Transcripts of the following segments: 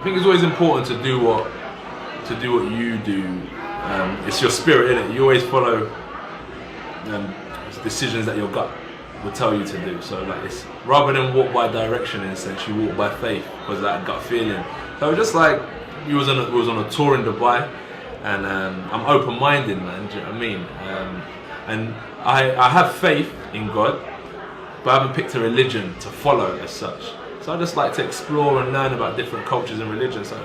I think it's always important to do what you do. It's your spirit, innit? You always follow decisions that your gut will tell you to do. So like, it's rather than walk by direction, in a sense, you walk by faith because of that gut feeling. So just like we was on a tour in Dubai, and I'm open-minded, man. Do you know what I mean? And I have faith in God, but I haven't picked a religion to follow as such. So I just like to explore and learn about different cultures and religions. So,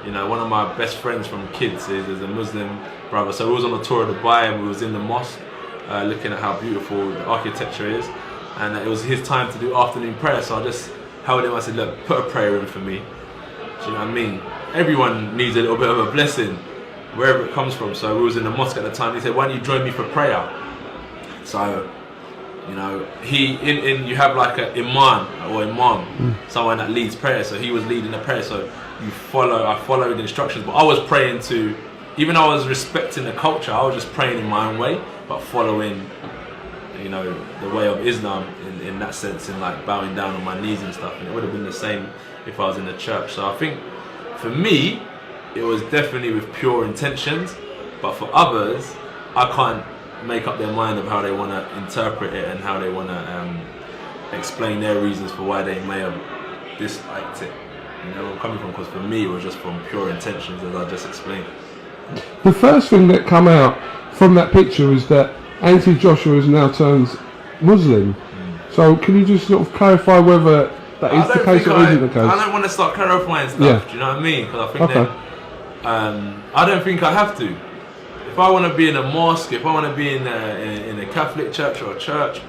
you know, one of my best friends from kids is a Muslim brother. So we was on a tour of Dubai and we was in the mosque, looking at how beautiful the architecture is. And it was his time to do afternoon prayer. So I just held him. I said, look, put a prayer in for me. Do you know what I mean? Everyone needs a little bit of a blessing, wherever it comes from. So we was in the mosque at the time. He said, why don't you join me for prayer? So, you know, you have like an imam, someone that leads prayer. So he was leading the prayer. So I followed the instructions, but I was praying to, even though I was respecting the culture, I was just praying in my own way, but following, you know, the way of Islam in that sense, in like bowing down on my knees and stuff. And it would have been the same if I was in the church. So I think for me, it was definitely with pure intentions, but for others, I can't make up their mind of how they want to interpret it and how they want to explain their reasons for why they may have disliked it. You know where I'm coming from? Because for me, it was just from pure intentions, as I just explained. The first thing that come out from that picture is that Antony Joshua has now turned Muslim. So can you just sort of clarify whether that is the case or isn't the case? I don't want to start clarifying stuff. Yeah. Do you know what I mean? Because I think I don't think I have to. If I want to be in a mosque, if I want to be in a Catholic church or a church,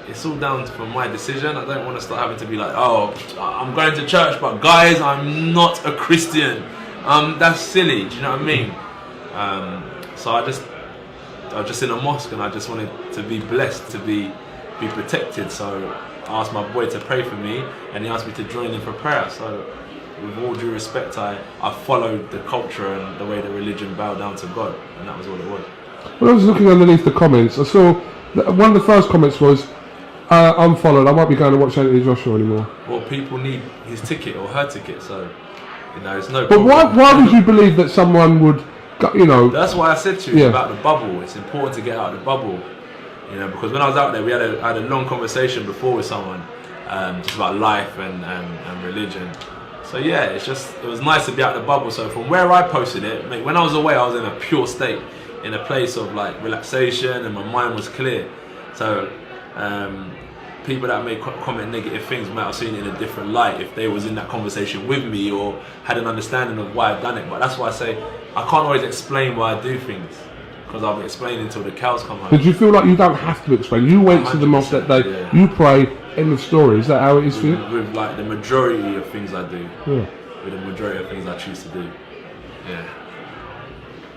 it's all down to my decision. I don't want to start having to be like, oh, I'm going to church, but guys, I'm not a Christian. That's silly. Do you know what I mean? So I was just in a mosque and I just wanted to be blessed, to be protected. So I asked my boy to pray for me, and he asked me to join in for prayer. So with all due respect, I followed the culture and the way the religion bowed down to God, and that was all it was. When I was looking underneath the comments, I saw that one of the first comments was, unfollowed, I won't be going to watch Antony Joshua anymore. Well, people need his ticket or her ticket, so, you know, it's no But problem. why would you believe that someone would, you know... That's why I said to you about the bubble. It's important to get out of the bubble, you know, because when I was out there, I had a long conversation before with someone, just about life and religion. So yeah, it was nice to be out of the bubble. So from where I posted it, mate, when I was away, I was in a pure state, in a place of like relaxation, and my mind was clear. So people that may comment negative things might have seen it in a different light if they was in that conversation with me or had an understanding of why I've done it. But that's why I say I can't always explain why I do things, because I'll be explaining until the cows come home. But do you feel like you don't have to explain? You went to the mosque that day, you pray, end of story. Is that how it is for you? With like the majority of things I do. Yeah. With the majority of things I choose to do. Yeah.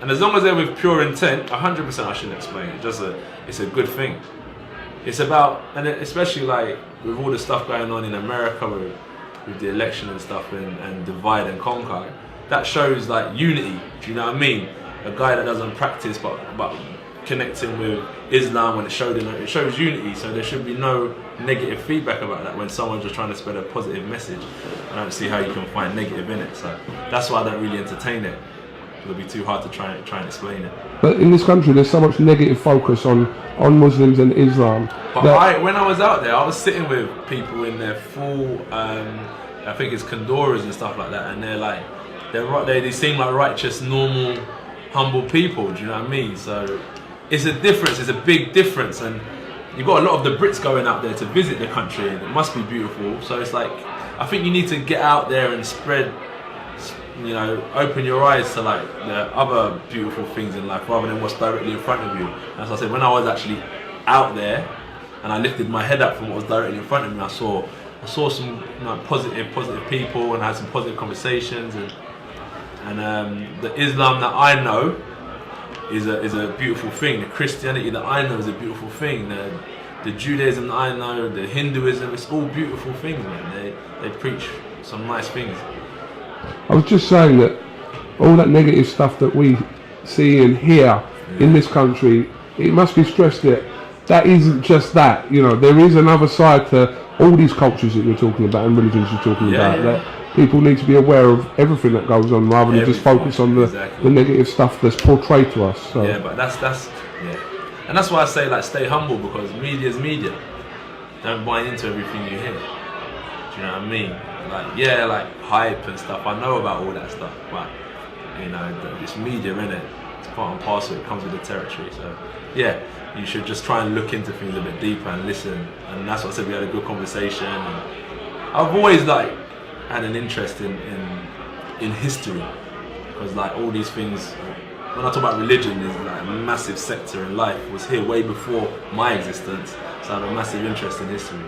And as long as they're with pure intent, 100% I shouldn't explain it. It's a good thing. It's about, and especially like with all the stuff going on in America with the election and stuff and divide and conquer, that shows like unity. Do you know what I mean? A guy that doesn't practice but connecting with Islam, when it shows unity. So there should be no negative feedback about that when someone's just trying to spread a positive message. I don't see how you can find negative in it. So that's why I don't really entertain it. It'll be too hard to try and explain it. But in this country, there's so much negative focus on Muslims and Islam. But when I was out there, I was sitting with people in their full, I think it's Condoras and stuff like that, and they seem like righteous, normal, humble people. Do you know what I mean? So it's a difference. It's a big difference, and you've got a lot of the Brits going out there to visit the country, and it must be beautiful. So it's like, I think you need to get out there and spread, you know, open your eyes to like the other beautiful things in life rather than what's directly in front of you. As I said, when I was actually out there and I lifted my head up from what was directly in front of me, I saw some, you know, positive people, and I had some positive conversations, and the Islam that I know is a beautiful thing. The Christianity that I know is a beautiful thing. The Judaism that I know, the Hinduism, it's all beautiful things, man. They preach some nice things. I was just saying that all that negative stuff that we see and hear in this country, it must be stressed that isn't just that. You know, there is another side to all these cultures that you're talking about and religions you're talking about. That people need to be aware of everything that goes on rather than just Everything, focus on the exactly. negative stuff that's portrayed to us. So. Yeah, but that's yeah, and that's why I say like stay humble, because media is media. Don't buy into everything you hear. Do you know what I mean? Like, yeah, like hype and stuff. I know about all that stuff, but you know, it's media, innit? It's part and parcel. It comes with the territory. So yeah, you should just try and look into things a bit deeper and listen. And that's what I said. We had a good conversation. And I've always like had an interest in history, because like all these things. When I talk about religion, is like a massive sector in life was here way before my existence. So I have a massive interest in history.